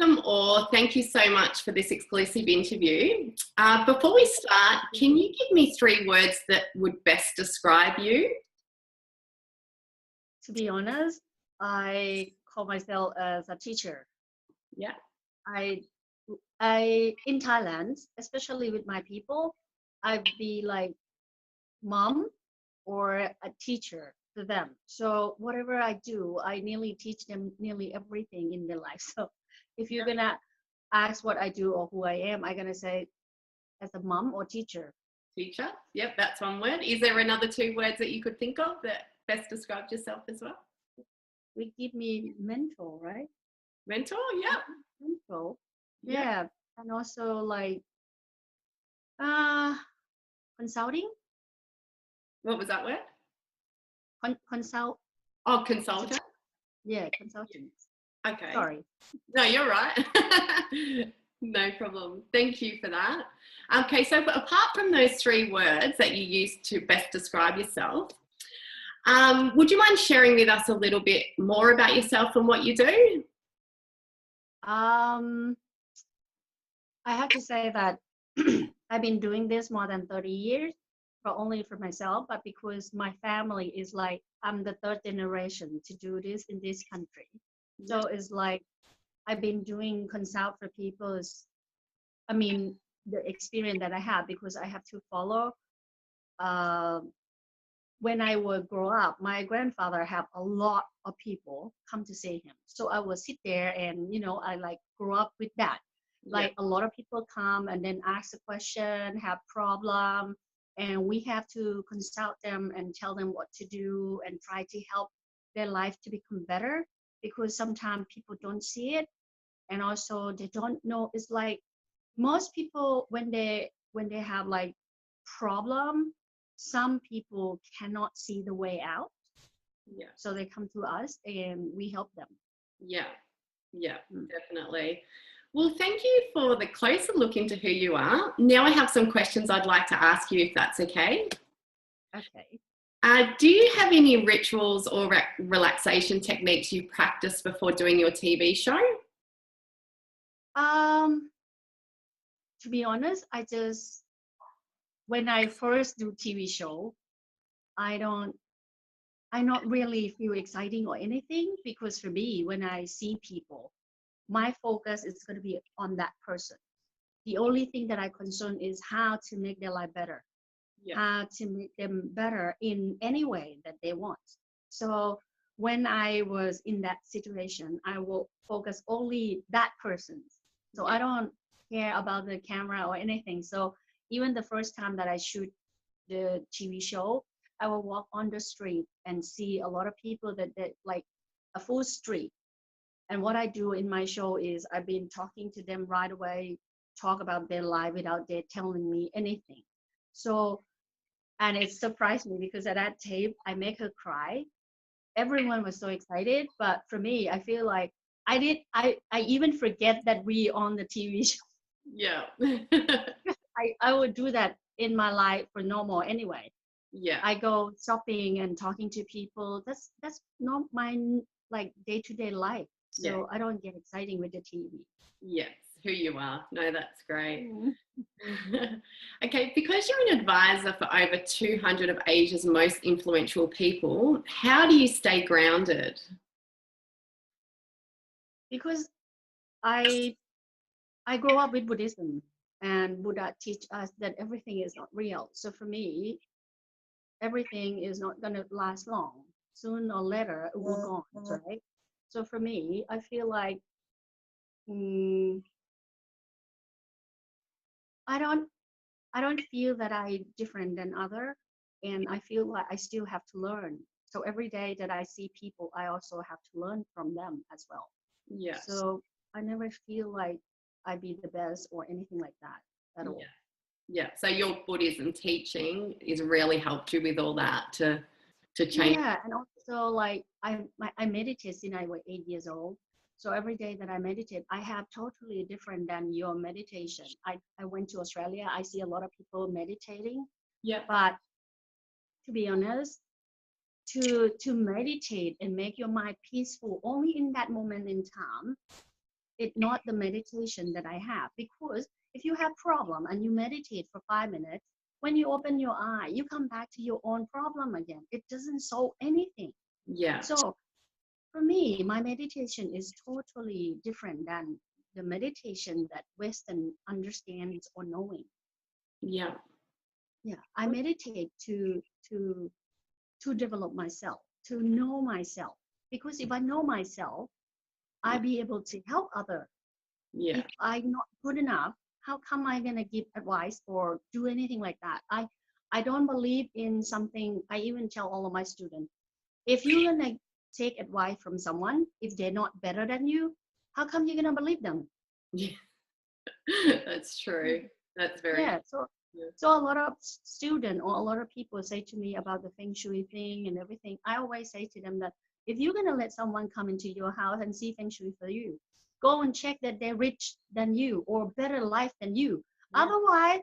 Welcome all. Thank you so much for this exclusive interview. Before we start, can you give me 3 words that would best describe you? To be honest, I call myself as a teacher. Yeah. I in Thailand, especially with my people, I'd be like mom or a teacher to them. So whatever I do, I nearly teach them nearly everything in their life. So if you're gonna ask what I do or who I am, I'm gonna say as a mom or teacher. Teacher. Yep, that's 1 word. Is there another 2 words that you could think of that best describes yourself as well? We give me mentor, right? Mentor, yeah. Mentor. Yeah. Yeah. And also like consulting. What was that word? Consult. Oh, consultant. Yeah, consultants. Okay. Sorry. No, you're right. No problem. Thank you for that. Okay, so apart from those 3 words that you used to best describe yourself, would you mind sharing with us a little bit more about yourself and what you do? I have to say that I've been doing this more than 30 years, but only for myself, but because my family is like, I'm the 3rd generation to do this in this country. So it's like, I've been doing consult for people. The experience that I have, because I have to follow. When I would grow up, my grandfather have a lot of people come to see him. So I would sit there and, I like grew up with that. Like a lot of people come and then ask a question, have problem, and we have to consult them and tell them what to do and try to help their life to become better, because sometimes people don't see it. And also they don't know. It's like most people, when they have like problem, some people cannot see the way out. Yeah. So they come to us and we help them. Yeah. Yeah, definitely. Well, thank you for the closer look into who you are. Now I have some questions I'd like to ask you, if that's okay. Okay. Do you have any rituals or relaxation techniques you practice before doing your TV show? To be honest, when I first do TV show, I not really feel exciting or anything, because for me, when I see people, my focus is going to be on that person. The only thing that I concern is how to make their life better, how to make them better in any way that they want. So when I was in that situation, I will focus only that person. So I don't care about the camera or anything. So even the first time that I shoot the TV show, I will walk on the street and see a lot of people that like a full street. And what I do in my show is I've been talking to them right away, talk about their life without they telling me anything. So, and it surprised me because at that tape, I make her cry. Everyone was so excited, but for me, I feel like I even forget that we on the TV show. Yeah. I would do that in my life for normal anyway. Yeah. I go shopping and talking to people. That's not my like day-to-day life. So I don't get exciting with the TV. Yes, who you are. No, that's great. Okay, because you're an advisor for over 200 of Asia's most influential people, how do you stay grounded? Because I grew up with Buddhism, and Buddha teach us that everything is not real. So for me, everything is not going to last long. Sooner or later, it will go on, right? So for me, I feel like I don't feel that I different than other, and I feel like I still have to learn. So every day that I see people, I also have to learn from them as well. Yes. So I never feel like I be the best or anything like that at all. Yeah. So your Buddhism teaching has really helped you with all that to change. Yeah, and also like I meditate since I was 8 years old. So every day that I meditate, I have totally different than your meditation. I went to Australia. I see a lot of people meditating. Yeah. But to be honest, to meditate and make your mind peaceful only in that moment in time, it's not the meditation that I have. Because if you have problem and you meditate for 5 minutes, when you open your eye, you come back to your own problem again. It doesn't solve anything. Yeah. So for me, my meditation is totally different than the meditation that Western understands or knowing. Yeah. Yeah, I meditate to develop myself, to know myself. Because if I know myself, I'll be able to help others. Yeah. If I'm not good enough, how come I'm gonna give advice or do anything like that? I don't believe in something. I even tell all of my students, if you're gonna take advice from someone, if they're not better than you, how come you're gonna believe them? Yeah. That's true. That's very Yeah. true. So a lot of students or a lot of people say to me about the Feng Shui thing and everything. I always say to them that if you're gonna let someone come into your house and see Feng Shui for you, go and check that they're rich than you or better life than you. Yeah. Otherwise,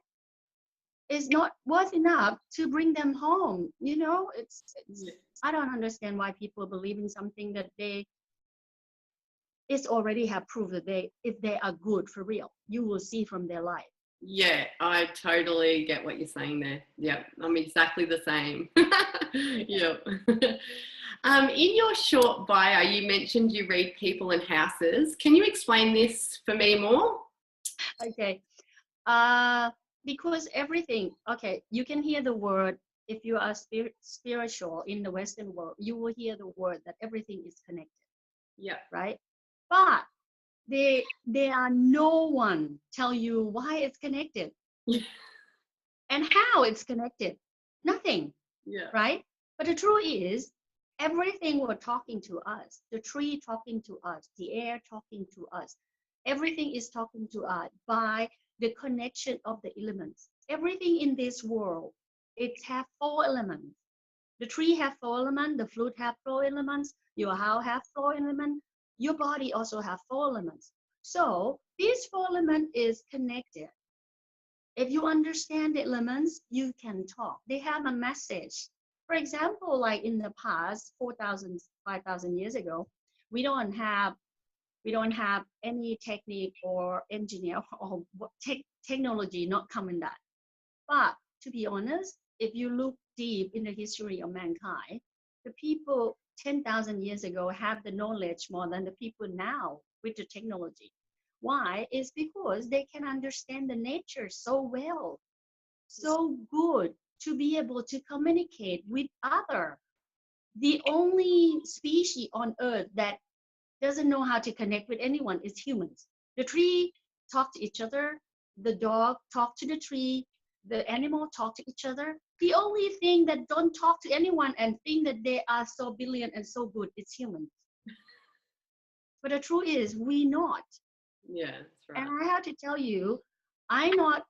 it's not worth enough to bring them home. You know, Yeah. I don't understand why people believe in something that it's already have proved that if they are good for real, you will see from their life. Yeah, I totally get what you're saying there. Yeah, I'm exactly the same. Yeah. In your short bio, you mentioned you read people and houses. Can you explain this for me more? Okay. Because everything, okay, you can hear the word, if you are spiritual in the Western world, you will hear the word that everything is connected, Yeah. right? But there are no one tell you why it's connected and how it's connected. Nothing, Yeah. right? But the truth is, everything we're talking to us, the tree talking to us, the air talking to us, everything is talking to us by the connection of the elements. Everything in this world, it has 4 elements. The tree have 4 elements, the flute have 4 elements, your house have 4 elements, your body also have 4 elements. So these 4 elements is connected. If you understand the elements, you can talk. They have a message. For example, like in the past, 4,000, 5,000 years ago, we don't have any technique or engineer or technology not coming that. But to be honest, if you look deep in the history of mankind, the people 10,000 years ago have the knowledge more than the people now with the technology. Why? It's because they can understand the nature so well, so good to be able to communicate with other. The only species on earth that doesn't know how to connect with anyone is humans. The tree talk to each other, the dog talk to the tree, the animal talk to each other. The only thing that don't talk to anyone and think that they are so brilliant and so good is humans. But the truth is we not. Yeah, that's right. And I have to tell you, I'm not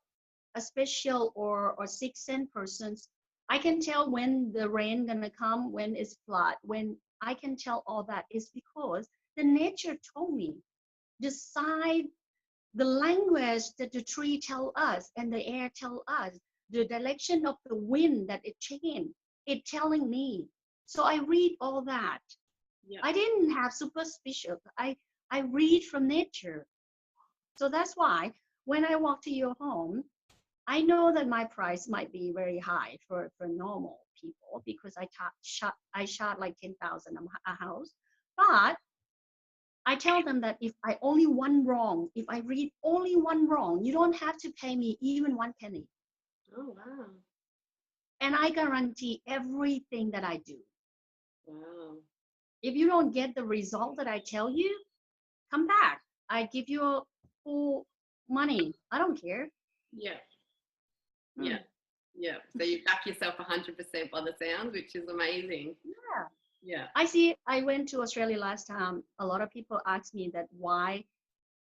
a special or sixth sense person. I can tell when the rain gonna come, when it's flood, when I can tell all that is because the nature told me. The side, the language that the tree tell us and the air tell us, the direction of the wind that it changed, it telling me. So I read all that. Yeah. I didn't have superstition. I read from nature. So that's why when I walk to your home, I know that my price might be very high for normal people because I shot like 10,000 a house. But I tell them that if I only one wrong, if I read only one wrong, you don't have to pay me even 1 penny. Oh, wow. And I guarantee everything that I do. Wow. If you don't get the result that I tell you, come back. I give you full money. I don't care. Yeah. Yeah. Yeah. So you back yourself 100% by the sounds, which is amazing. Yeah. Yeah. I went to Australia last time. A lot of people ask me that why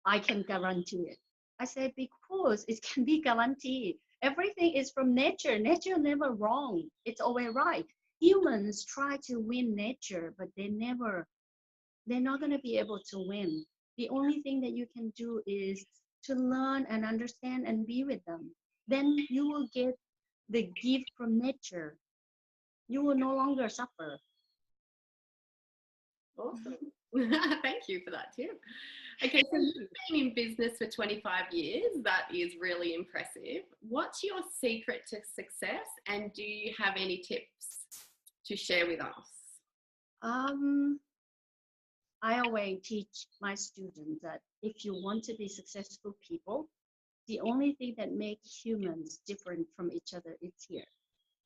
I can guarantee it. I said, because it can be guaranteed. Everything is from nature. Nature never wrong. It's always right. Humans try to win nature, but they're not going to be able to win. The only thing that you can do is to learn and understand and be with them. Then you will get the gift from nature. You will no longer suffer. Awesome. Thank you for that tip. Okay, so you've been in business for 25 years. That is really impressive. What's your secret to success, and do you have any tips to share with us? I always teach my students that if you want to be successful people, the only thing that makes humans different from each other is here.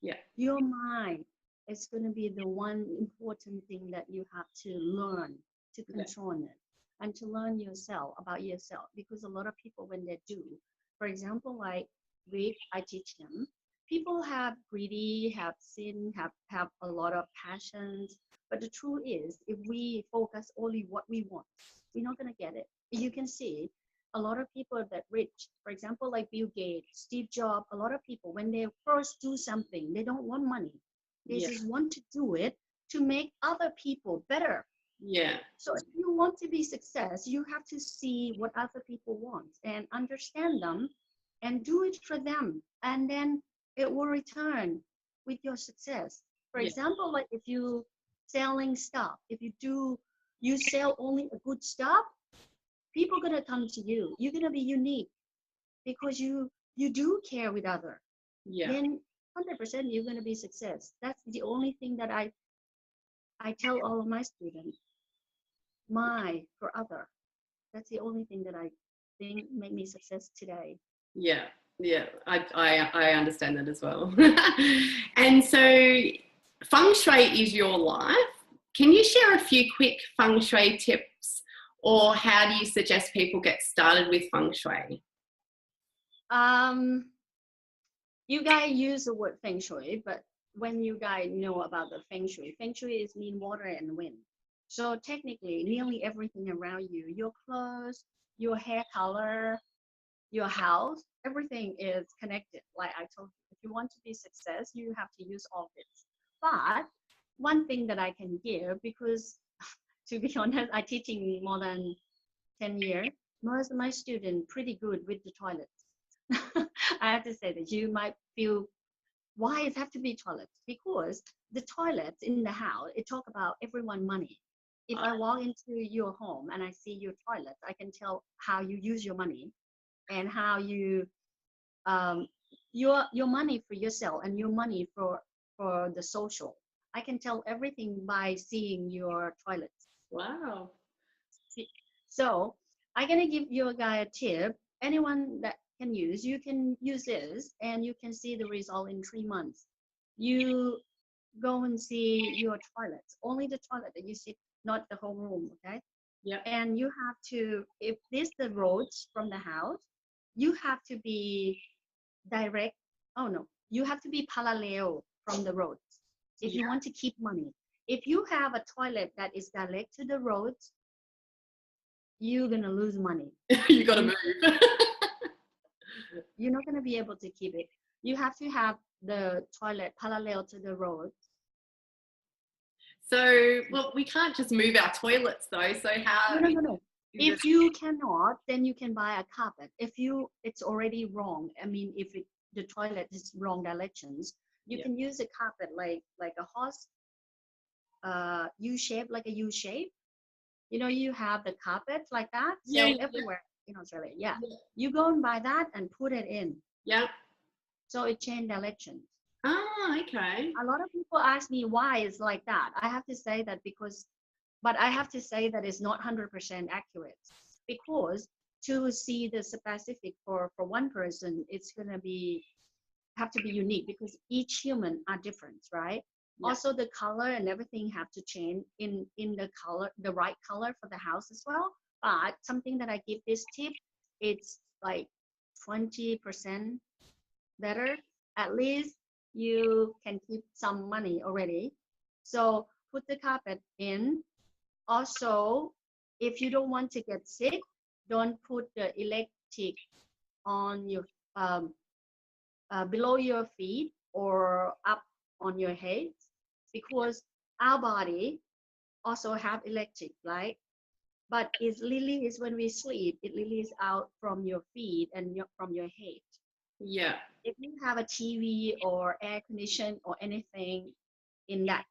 Yeah. Your mind is going to be the one important thing that you have to learn to control it and to learn yourself about yourself. Because a lot of people, when they do, for example, like I teach them, people have greedy, have sin, have a lot of passions. But the truth is, if we focus only what we want, we're not going to get it. You can see a lot of people that rich, for example, like Bill Gates, Steve Jobs, a lot of people, when they first do something, they don't want money. They just want to do it to make other people better. Yeah. So if you want to be success, you have to see what other people want and understand them and do it for them. And then it will return with your success. For example, like if you selling stuff, if you sell only a good stuff, people are gonna come to you. You're gonna be unique because you do care with other. Then 100% you're gonna be success. That's the only thing that I tell all of my students. My for other. That's the only thing that I think make me success today. Yeah, I understand that as well. And so Feng Shui is your life. Can you share a few quick Feng Shui tips, or how do you suggest people get started with Feng Shui? You guys use the word Feng Shui, but when you guys know about the Feng Shui is mean water and wind. So technically, nearly everything around you, your clothes, your hair color, your house, everything is connected. Like I told you, if you want to be success, you have to use all this. But one thing that I can give, because to be honest, I'm teaching more than 10 years, most of my students pretty good with the toilets. I have to say that you might feel, why it have to be toilets? Because the toilets in the house, it talk about everyone money. If I walk into your home and I see your toilets, I can tell how you use your money and how you your money for yourself and your money for the social. I can tell everything by seeing your toilets. Wow. So I'm gonna give you a guy a tip. Anyone that can use, you can use this and you can see the result in 3 months. You go and see your toilets, only the toilet that you see, not the whole room, okay? Yeah. And you have to, if this the roads from the house, you have to be direct. Oh no, you have to be parallel from the roads if you want to keep money. If you have a toilet that is direct to the roads, you're gonna lose money. You got to move. You're not gonna be able to keep it. You have to have the toilet parallel to the road. So, well, we can't just move our toilets though. So how? No. If you cannot, then you can buy a carpet. If it's already wrong. I mean, if the toilet is wrong directions, you can use a carpet like a horse, U shape, like a U shape. You know, you have the carpet like that. So everywhere in Australia, you go and buy that and put it in. Yeah. So it change directions. Ah, okay. A lot of people ask me why it's like that. I have to say that but I have to say that it's not 100% accurate, because to see the specific for one person, it's gonna have to be unique because each human are different, right? Yeah. Also, the color and everything have to change in the right color for the house as well. But something that I give this tip, it's like 20% better. At least you can keep some money already. So put the carpet in. Also, if you don't want to get sick, don't put the electric on your below your feet or up on your head, because our body also have electric, right? But it releases when we sleep. It releases out from your feet and from your head. Yeah. If you have a TV or air condition or anything in that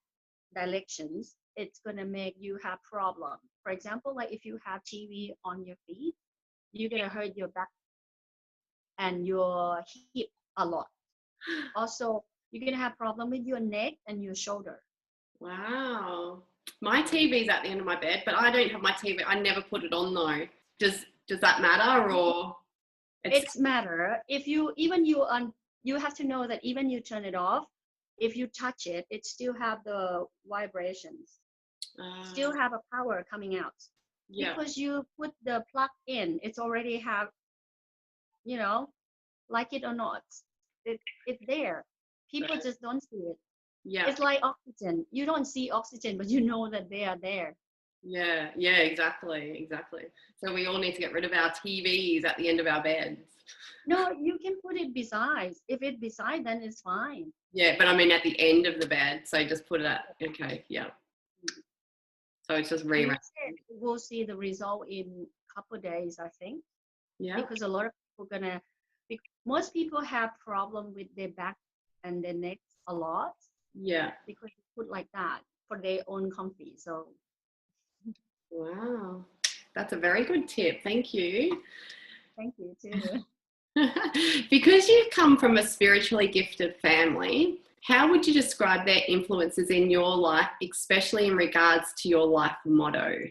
directions, it's going to make you have problem. For example, like if you have TV on your feet, you're going to hurt your back and your hip a lot. Also, you're going to have problem with your neck and your shoulder. Wow. My TV's at the end of my bed, but I don't have my TV. I never put it on though. Does that matter, or it's matter if you you have to know that even you turn it off, if you touch it, it still have the vibrations, still have a power coming out. Yeah. Because you put the plug in, it's already have, you know, like it or not, it's there. People just don't see it. Yeah. It's like oxygen. You don't see oxygen, but you know that they are there. Yeah, exactly. So we all need to get rid of our TVs at the end of our beds. No, you can put it beside. If it's beside, then it's fine. Yeah, but I mean at the end of the bed. So just put it at, okay, yeah. So it's just we'll see the result in a couple of days, I think. Yeah. Because a lot of people most people have problem with their back and their neck a lot. Yeah. Because you put like that for their own comfy. So. Wow, that's a very good tip. Thank you. Thank you too. Because you come from a spiritually gifted family, how would you describe their influences in your life, especially in regards to your life motto?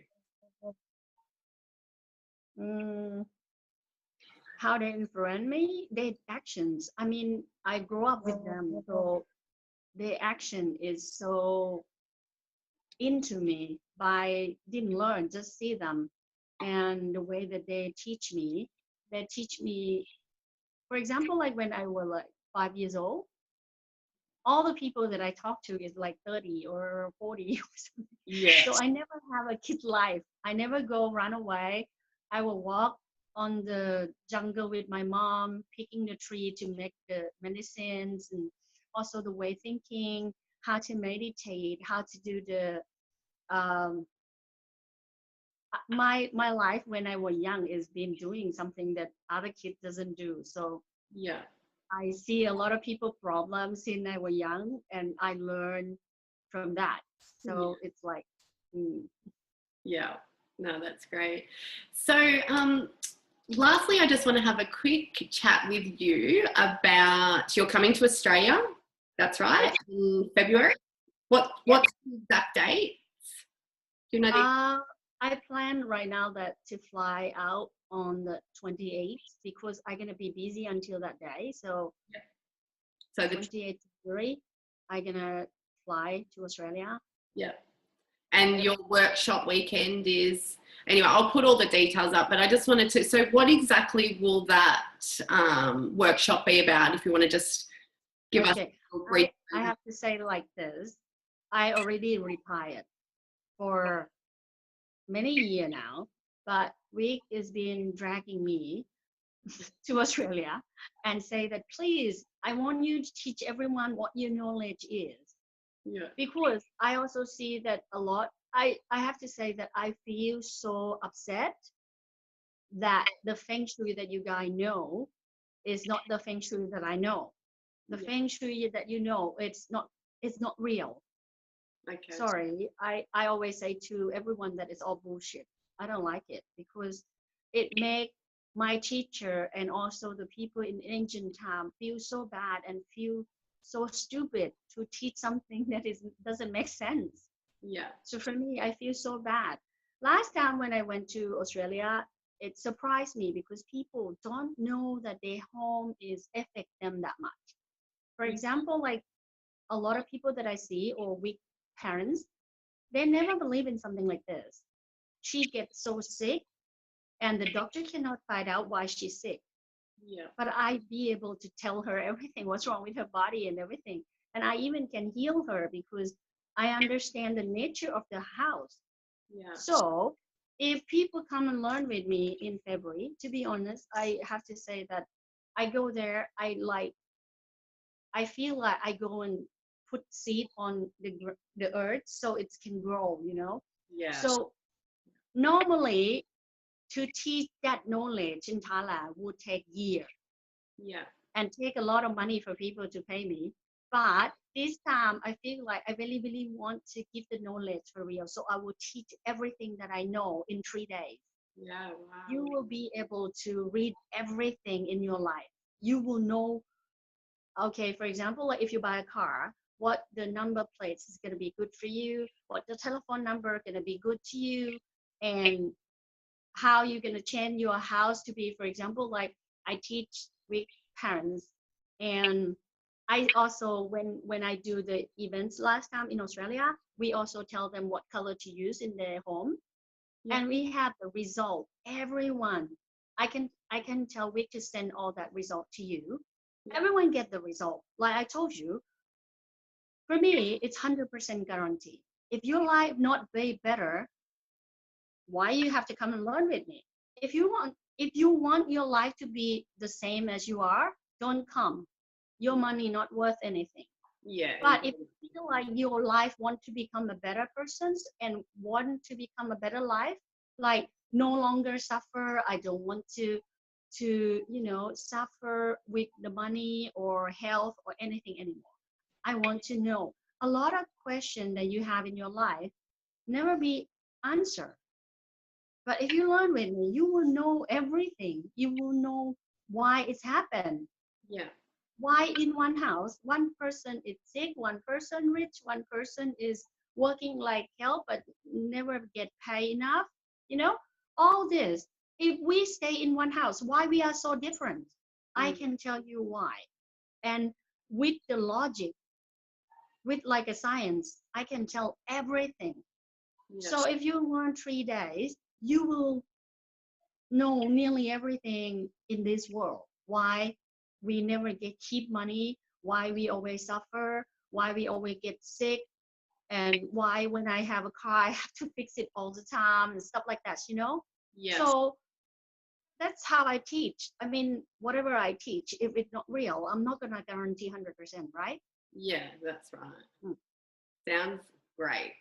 How they influence me? Their actions. I mean, I grew up with them, so their action is so into me. I didn't learn, just see them. And the way that they teach me, for example, like when I was like 5 years old, all the people that I talk to is like 30 or 40 or something. Yes. So I never have a kid life. I never go run away. I will walk on the jungle with my mom, picking the tree to make the medicines, and also the way thinking, how to meditate, how to do the my life when I was young is been doing something that other kids doesn't do. So yeah, I see a lot of people problems since I was young, and I learned from that. So it's like, yeah, no, that's great. So, lastly, I just want to have a quick chat with you about you're coming to Australia. That's right, in February. What's the exact date? Do you know? I plan right now to fly out on the 28th because I'm gonna be busy until that day. So, so the 28th February, I'm gonna fly to Australia. Yeah. And your workshop weekend is, anyway, I'll put all the details up, but I just wanted to, so what exactly will that workshop be about? If you want to just give us a brief. I have to say like this, I already retired for many years now, but Rick has been dragging me to Australia and say that, please, I want you to teach everyone what your knowledge is. Yeah. Because I also see that a lot, I have to say that I feel so upset that the Feng Shui that you guys know is not the Feng Shui that I know. The Feng Shui that you know, it's not real. Okay. Sorry, I always say to everyone that it's all bullshit. I don't like it because it make my teacher and also the people in ancient time feel so bad and feel so stupid to teach something that doesn't make sense. Yeah. So for me, I feel so bad. Last time when I went to Australia, it surprised me because people don't know that their home is affect them that much. For example, like a lot of people that I see or weak parents, they never believe in something like this. She gets so sick and the doctor cannot find out why she's sick. Yeah. But I be able to tell her everything, what's wrong with her body and everything. And I even can heal her because I understand the nature of the house. Yeah. So if people come and learn with me in February, to be honest, I have to say that I go there, I feel like I go and put seed on the earth so it can grow, you know? Yeah. So normally to teach that knowledge in Thailand would take years. Yeah. And take a lot of money for people to pay me. But this time, I feel like I really, really want to give the knowledge for real. So I will teach everything that I know in 3 days. Yeah, wow. You will be able to read everything in your life. You will know, okay, for example, like if you buy a car, what the number plates is going to be good for you, what the telephone number going to be good to you, and how you're going to change your house to be, for example, like I teach with parents. And I also, when I do the events last time in Australia, we also tell them what color to use in their home. Yeah. And we have the result. Everyone, I can tell Vic to send all that result to you. Everyone get the result. Like I told you, for me, it's 100% guarantee. If your life not way better, why you have to come and learn with me? If you want your life to be the same as you are, don't come. Your money not worth anything. Yeah. But if you feel like your life want to become a better person and want to become a better life, like no longer suffer, I don't want to suffer with the money or health or anything anymore. I want to know. A lot of questions that you have in your life never be answered. But if you learn with me, you will know everything. You will know why it's happened. Yeah. Why in one house, one person is sick, one person rich, one person is working like hell, but never get paid enough. All this. If we stay in one house, why we are so different? I can tell you why. And with the logic, with like a science, I can tell everything. Yes. So if you learn 3 days, you will know nearly everything in this world. Why we never keep money, why we always suffer, why we always get sick, and why when I have a car, I have to fix it all the time and stuff like that. Yes. So that's how I teach. I mean, whatever I teach, if it's not real, I'm not going to guarantee 100%, right? Yeah, that's right. Mm. Sounds great.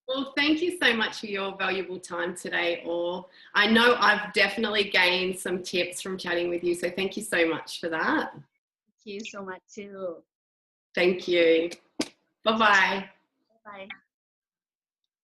Well, thank you so much for your valuable time today, Or. I know I've definitely gained some tips from chatting with you, so thank you so much for that. Thank you so much too. Thank you. Bye-bye. Bye.